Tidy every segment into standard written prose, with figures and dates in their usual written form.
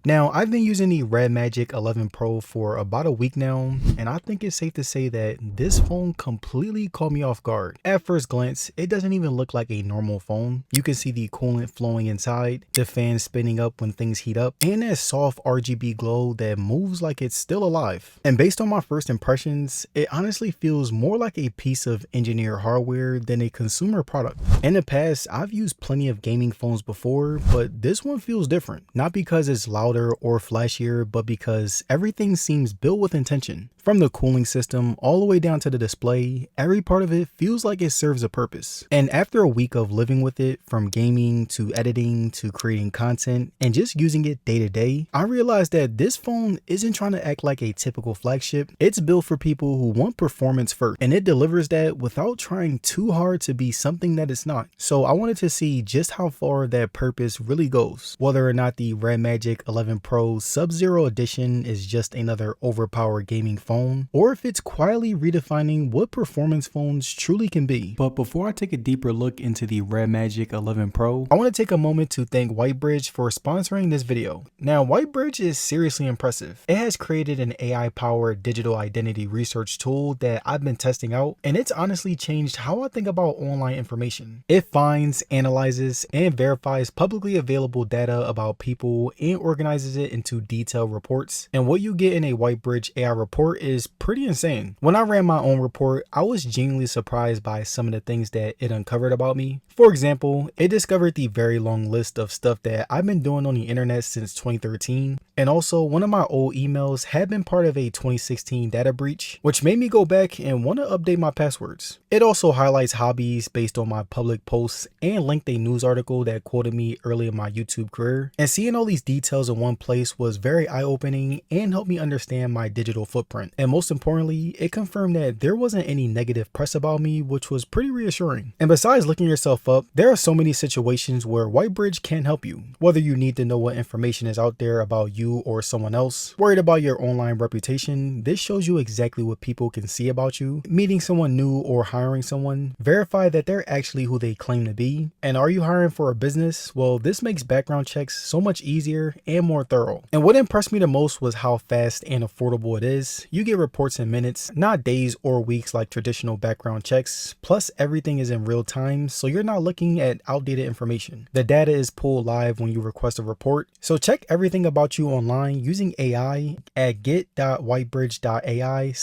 Now, I've been using the Redmagic 11 Pro for about a week now, and I think it's safe to say that this phone completely caught me off guard. At first glance, it doesn't even look like a normal phone. You can see the coolant flowing inside, the fan spinning up when things heat up, and that soft RGB glow that moves like it's still alive. And based on my first impressions, it honestly feels more like a piece of engineered hardware than a consumer product. In the past, I've used plenty of gaming phones before, but this one feels different. Not because it's louder or flashier, but because everything seems built with intention. From the cooling system all the way down to the display, every part of it feels like it serves a purpose. And after a week of living with it, from gaming to editing to creating content and just using it day to day, I realized that this phone isn't trying to act like a typical flagship. It's built for people who want performance first, and it delivers that without trying too hard to be something that it's not. So I wanted to see just how far that purpose really goes, whether or not the Redmagic 11 Pro Subzero Edition is just another overpowered gaming phone, or if it's quietly redefining what performance phones truly can be. But before I take a deeper look into the Redmagic 11 Pro, I want to take a moment to thank Whitebridge for sponsoring this video. Now, Whitebridge is seriously impressive. It has created an AI-powered digital identity research tool that I've been testing out, and it's honestly changed how I think about online information. It finds, analyzes, and verifies publicly available data about people and organizes it into detailed reports. And what you get in a Whitebridge AI report is pretty insane. When I ran my own report, I was genuinely surprised by some of the things that it uncovered about me. For example, it discovered the very long list of stuff that I've been doing on the internet since 2013. And also, one of my old emails had been part of a 2016 data breach, which made me go back and want to update my passwords. It also highlights hobbies based on my public posts and linked a news article that quoted me early in my YouTube career. And seeing all these details in one place was very eye-opening and helped me understand my digital footprint. And most importantly, it confirmed that there wasn't any negative press about me, which was pretty reassuring. And besides looking yourself up, there are so many situations where Whitebridge can help you. Whether you need to know what information is out there about you or someone else, worried about your online reputation, this shows you exactly what people can see about you. Meeting someone new or hiring someone, verify that they're actually who they claim to be. And are you hiring for a business? Well, this makes background checks so much easier and more thorough. And what impressed me the most was how fast and affordable it is. You get reports in minutes, not days or weeks like traditional background checks. Plus, everything is in real time, so you're not looking at outdated information. The data is pulled live when you request a report. So check everything about you online using AI at get.whitebridge.ai/,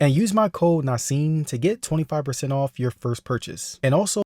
and use my code Nasim to get 25% off your first purchase. And also,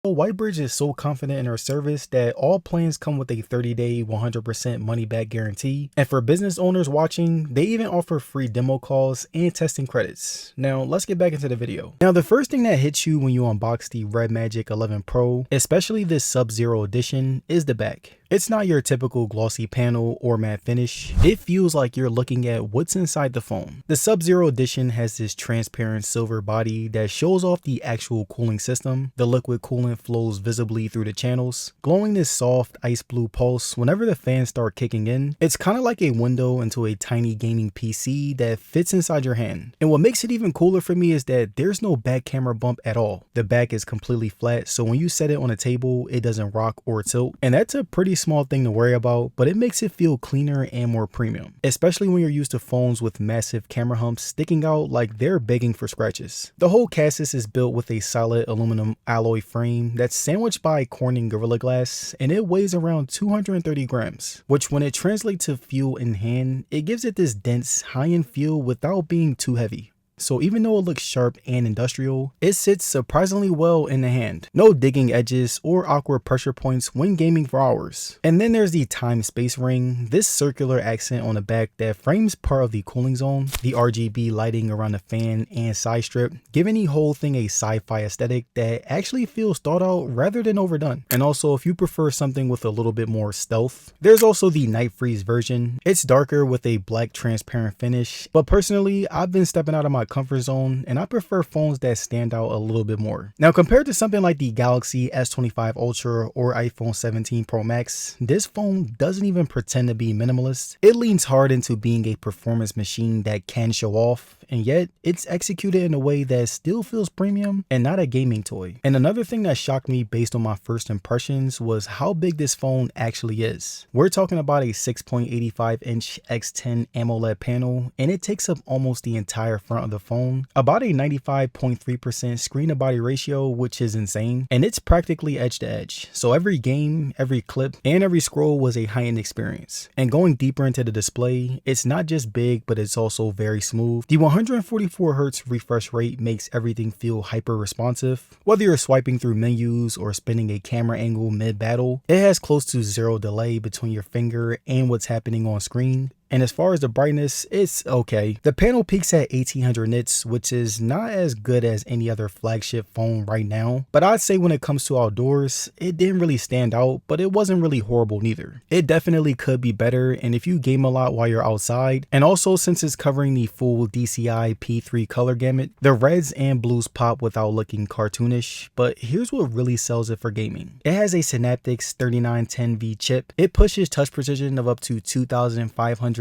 Whitebridge is so confident in their service that all plans come with a 30-day, 100% money-back guarantee. And for business owners watching, they even offer free demo calls and testing credits. Now, let's get back into the video. Now, the first thing that hits you when you unbox the Redmagic 11 Pro, especially this Sub-Zero Edition, is the back. It's not your typical glossy panel or matte finish. It feels like you're looking at what's inside the phone. The Sub-Zero Edition has this transparent silver body that shows off the actual cooling system. The liquid coolant flows visibly through the channels, glowing this soft ice blue pulse whenever the fans start kicking in. It's kind of like a window into a tiny gaming PC that fits inside your hand. And what makes it even cooler for me is that there's no back camera bump at all. The back is completely flat, so when you set it on a table, it doesn't rock or tilt. And that's a pretty small thing to worry about, but it makes it feel cleaner and more premium, especially when you're used to phones with massive camera humps sticking out like they're begging for scratches. The whole chassis is built with a solid aluminum alloy frame that's sandwiched by Corning Gorilla Glass, and it weighs around 230 grams, which when it translates to feel in hand, it gives it this dense, high-end feel without being too heavy. So even though it looks sharp and industrial, it sits surprisingly well in the hand. No digging edges or awkward pressure points when gaming for hours. And then there's the time-space ring, this circular accent on the back that frames part of the cooling zone, the RGB lighting around the fan and side strip, giving the whole thing a sci-fi aesthetic that actually feels thought out rather than overdone. And also, if you prefer something with a little bit more stealth, there's also the Night Freeze version. It's darker with a black transparent finish, but personally, I've been stepping out of my comfort zone and I prefer phones that stand out a little bit more. Now, compared to something like the Galaxy S25 Ultra or iPhone 17 Pro Max, this phone doesn't even pretend to be minimalist. It leans hard into being a performance machine that can show off, and yet it's executed in a way that still feels premium and not a gaming toy. And another thing that shocked me based on my first impressions was how big this phone actually is. We're talking about a 6.85 inch X10 AMOLED panel, and it takes up almost the entire front of the phone, about a 95.3% screen to body ratio, which is insane, and it's practically edge to edge. So every game, every clip, and every scroll was a high-end experience. And going deeper into the display, it's not just big, but it's also very smooth. The 144Hz refresh rate makes everything feel hyper responsive. Whether you're swiping through menus or spinning a camera angle mid-battle, it has close to zero delay between your finger and what's happening on screen. And as far as the brightness, it's okay. The panel peaks at 1800 nits, which is not as good as any other flagship phone right now. But I'd say when it comes to outdoors, it didn't really stand out, but it wasn't really horrible neither. It definitely could be better, and if you game a lot while you're outside, and also since it's covering the full DCI P3 color gamut, the reds and blues pop without looking cartoonish. But here's what really sells it for gaming. It has a Synaptics 3910V chip. It pushes touch precision of up to 2595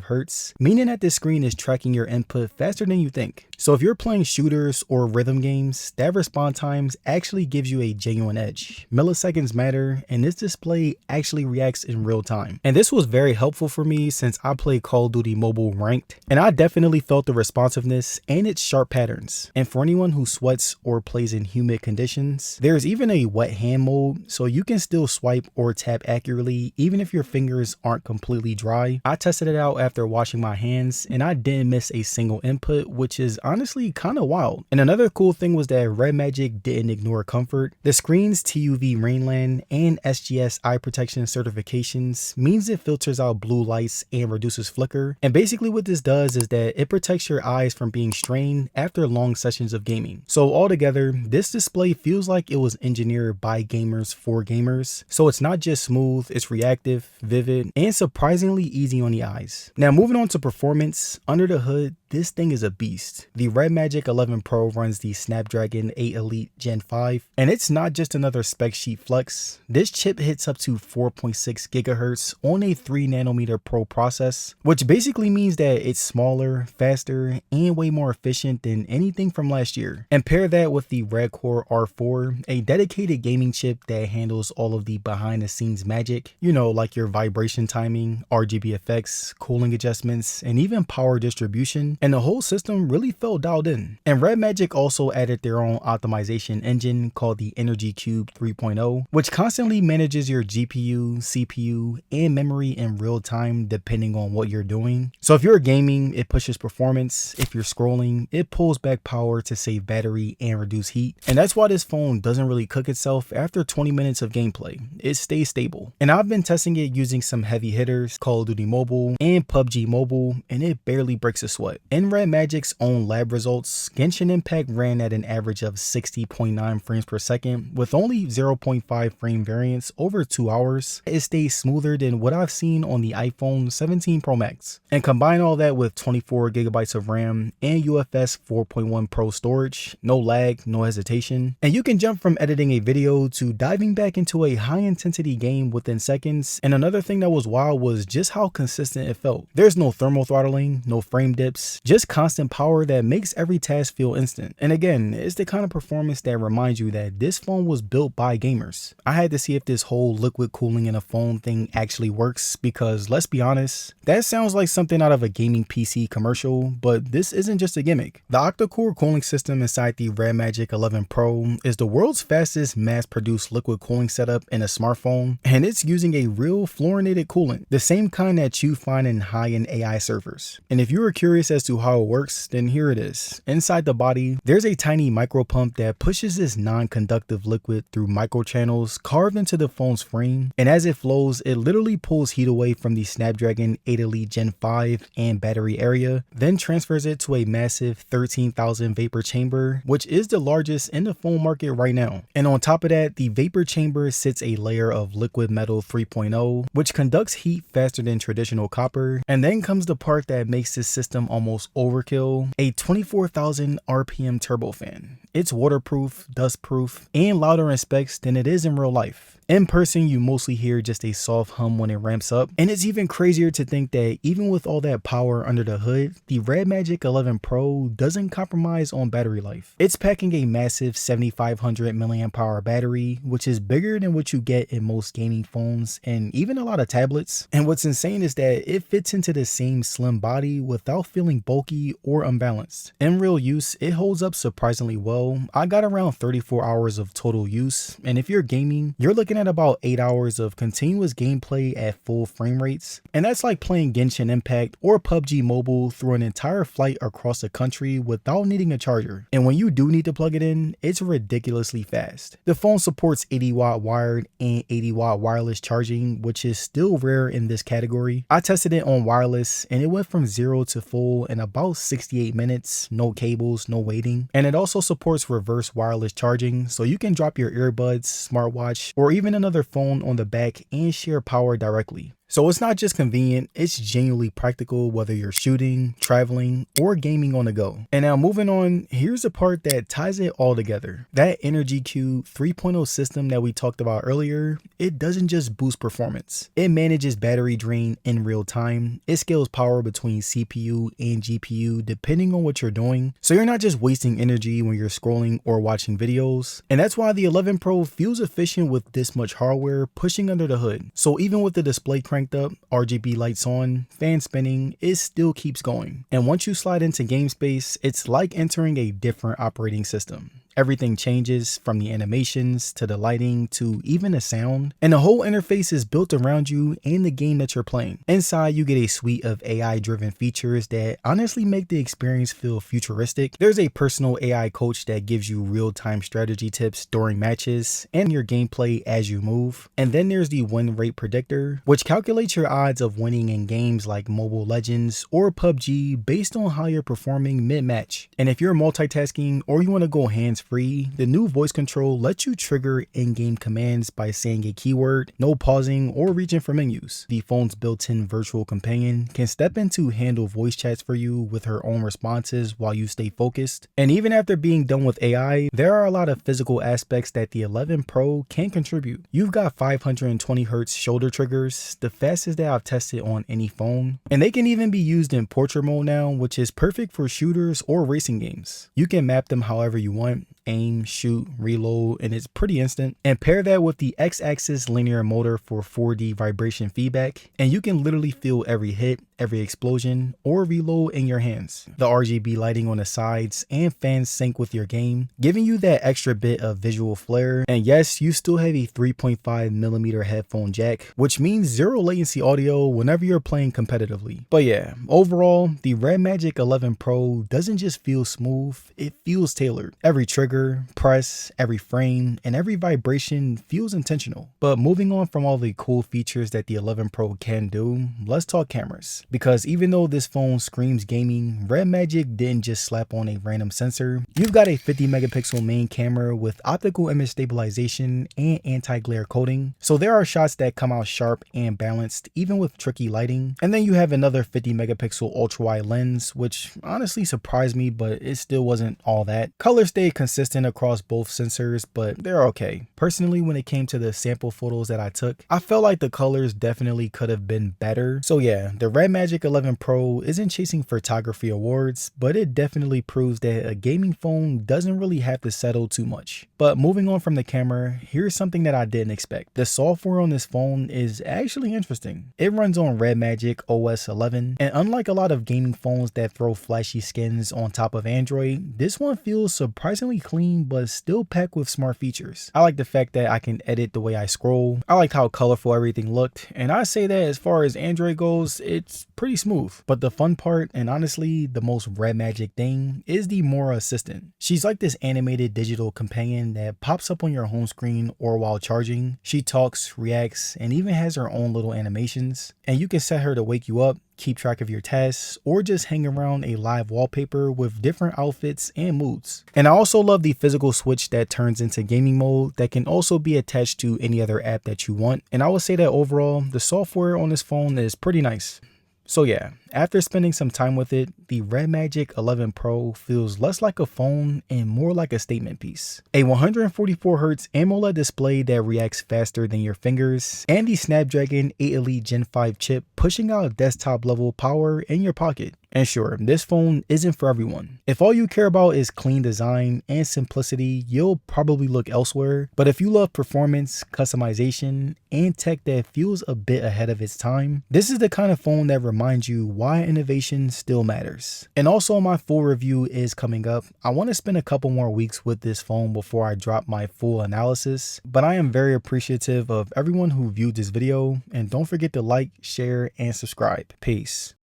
Hz, meaning that this screen is tracking your input faster than you think. So if you're playing shooters or rhythm games, that response times actually gives you a genuine edge. Milliseconds matter, and this display actually reacts in real time. And this was very helpful for me since I play Call of Duty Mobile ranked, and I definitely felt the responsiveness and its sharp patterns. And for anyone who sweats or plays in humid conditions, there's even a wet hand mode, so you can still swipe or tap accurately even if your fingers aren't completely dry. I tested it out after washing my hands, and I didn't miss a single input, which is honestly kind of wild. And another cool thing was that Redmagic didn't ignore comfort. The screen's TUV Rainland and SGS eye protection certifications means it filters out blue lights and reduces flicker. And basically what this does is that it protects your eyes from being strained after long sessions of gaming. So altogether, this display feels like it was engineered by gamers for gamers. So it's not just smooth, it's reactive, vivid, and surprisingly easy on the eyes. Now moving on to performance, under the hood, this thing is a beast. The Redmagic 11 Pro runs the Snapdragon 8 Elite Gen 5, and it's not just another spec sheet flex. This chip hits up to 4.6 GHz on a 3nm Pro process, which basically means that it's smaller, faster, and way more efficient than anything from last year. And pair that with the Redcore R4, a dedicated gaming chip that handles all of the behind the scenes magic, you know, like your vibration timing, RGB effects, cooling adjustments, and even power distribution. And the whole system really felt dialed in. And Redmagic also added their own optimization engine called the Energy Cube 3.0, which constantly manages your GPU, CPU, and memory in real time depending on what you're doing. So if you're gaming, it pushes performance. If you're scrolling, it pulls back power to save battery and reduce heat. And that's why this phone doesn't really cook itself after 20 minutes of gameplay. It stays stable. And I've been testing it using some heavy hitters, Call of Duty Mobile and PUBG Mobile, and it barely breaks a sweat. In Redmagic's own lab results, Genshin Impact ran at an average of 60.9 frames per second with only 0.5 frame variance over 2 hours. It stays smoother than what I've seen on the iPhone 17 Pro Max. And combine all that with 24 gigabytes of RAM and UFS 4.1 Pro storage, no lag, no hesitation. And you can jump from editing a video to diving back into a high intensity game within seconds. And another thing that was wild was just how consistent it felt. There's no thermal throttling, no frame dips, just constant power that makes every task feel instant. And again, it's the kind of performance that reminds you that this phone was built by gamers. I had to see if this whole liquid cooling in a phone thing actually works, because let's be honest, that sounds like something out of a gaming PC commercial, but this isn't just a gimmick. The octa-core cooling system inside the Redmagic 11 Pro is the world's fastest mass-produced liquid cooling setup in a smartphone, and it's using a real fluorinated coolant, the same kind that you find in high-end AI servers. And if you were curious as to how it works, then here it is. Inside the body, there's a tiny micro pump that pushes this non-conductive liquid through microchannels carved into the phone's frame, and as it flows, it literally pulls heat away from the Snapdragon 8 Elite Gen 5 and battery area, then transfers it to a massive 13,000 vapor chamber, which is the largest in the phone market right now. And on top of that, the vapor chamber sits a layer of liquid metal 3.0, which conducts heat faster than traditional copper. And then comes the part that makes this system almost overkill, a 24,000 RPM turbofan. It's waterproof, dustproof, and louder in specs than it is in real life. In person, you mostly hear just a soft hum when it ramps up, and it's even crazier to think that even with all that power under the hood, the Redmagic 11 Pro doesn't compromise on battery life. It's packing a massive 7500 mAh battery, which is bigger than what you get in most gaming phones and even a lot of tablets. And what's insane is that it fits into the same slim body without feeling bulky or unbalanced. In real use, it holds up surprisingly well. I got around 34 hours of total use, and if you're gaming, you're looking at about 8 hours of continuous gameplay at full frame rates. And that's like playing Genshin Impact or PUBG Mobile through an entire flight across the country without needing a charger. And when you do need to plug it in, it's ridiculously fast. The phone supports 80-watt wired and 80-watt wireless charging, which is still rare in this category. I tested it on wireless and it went from 0 to full in about 68 minutes, no cables, no waiting. And it also supports reverse wireless charging, so you can drop your earbuds, smartwatch, or even another phone on the back and share power directly. So it's not just convenient, it's genuinely practical whether you're shooting, traveling, or gaming on the go. And now moving on, here's the part that ties it all together. That Energy Cube 3.0 system that we talked about earlier, it doesn't just boost performance. It manages battery drain in real time. It scales power between CPU and GPU depending on what you're doing. So you're not just wasting energy when you're scrolling or watching videos. And that's why the 11 Pro feels efficient with this much hardware pushing under the hood. So even with the display cranked up, RGB lights on, fan spinning, it still keeps going. And once you slide into game space, it's like entering a different operating system. Everything changes, from the animations to the lighting to even the sound, and the whole interface is built around you and the game that you're playing. Inside, you get a suite of AI driven features that honestly make the experience feel futuristic. There's a personal AI coach that gives you real-time strategy tips during matches and your gameplay as you move. And then there's the win rate predictor, which calculates your odds of winning in games like Mobile Legends or PUBG based on how you're performing mid-match. And if you're multitasking or you want to go hands-free, the new voice control lets you trigger in-game commands by saying a keyword, no pausing or reaching for menus. The phone's built-in virtual companion can step in to handle voice chats for you with her own responses while you stay focused. And even after being done with AI, there are a lot of physical aspects that the 11 Pro can contribute. You've got 520Hz shoulder triggers, the fastest that I've tested on any phone, and they can even be used in portrait mode now, which is perfect for shooters or racing games. You can map them however you want, aim, shoot, reload, and it's pretty instant. And pair that with the X-axis linear motor for 4D vibration feedback, and you can literally feel every hit, every explosion, or reload in your hands. The RGB lighting on the sides and fans sync with your game, giving you that extra bit of visual flair. And yes, you still have a 3.5mm headphone jack, which means zero latency audio whenever you're playing competitively. But yeah, overall, the Redmagic 11 Pro doesn't just feel smooth, it feels tailored. Every trigger, press, every frame, and every vibration feels intentional. But moving on from all the cool features that the 11 Pro can do, let's talk cameras. Because even though this phone screams gaming, Redmagic didn't just slap on a random sensor. You've got a 50 megapixel main camera with optical image stabilization and anti-glare coating. So there are shots that come out sharp and balanced even with tricky lighting. And then you have another 50 megapixel ultra wide lens, which honestly surprised me, but it still wasn't all that. Color stayed consistent across both sensors, but they're okay. Personally, when it came to the sample photos that I took, I felt like the colors definitely could have been better. So yeah, the Redmagic 11 Pro isn't chasing photography awards, but it definitely proves that a gaming phone doesn't really have to settle too much. But moving on from the camera, here's something that I didn't expect. The software on this phone is actually interesting. It runs on Redmagic OS 11, and unlike a lot of gaming phones that throw flashy skins on top of Android, this one feels surprisingly clean but still packed with smart features. I like the fact that I can edit the way I scroll. I liked how colorful everything looked, and I say that as far as Android goes, it's pretty smooth. But the fun part, and honestly the most Redmagic thing, is the Mora assistant. She's like this animated digital companion that pops up on your home screen or while charging. She talks, reacts, and even has her own little animations. And you can set her to wake you up, keep track of your tasks, or just hang around a live wallpaper with different outfits and moods. And I also love the physical switch that turns into gaming mode that can also be attached to any other app that you want. And I would say that overall, the software on this phone is pretty nice. So yeah, after spending some time with it, the Redmagic 11 Pro feels less like a phone and more like a statement piece. A 144Hz AMOLED display that reacts faster than your fingers, and the Snapdragon 8 Elite Gen 5 chip pushing out desktop level power in your pocket. And sure, this phone isn't for everyone. If all you care about is clean design and simplicity, you'll probably look elsewhere. But if you love performance, customization, and tech that feels a bit ahead of its time, this is the kind of phone that reminds you why innovation still matters. And also, my full review is coming up. I want to spend a couple more weeks with this phone before I drop my full analysis, but I am very appreciative of everyone who viewed this video, and don't forget to like, share, and subscribe. Peace.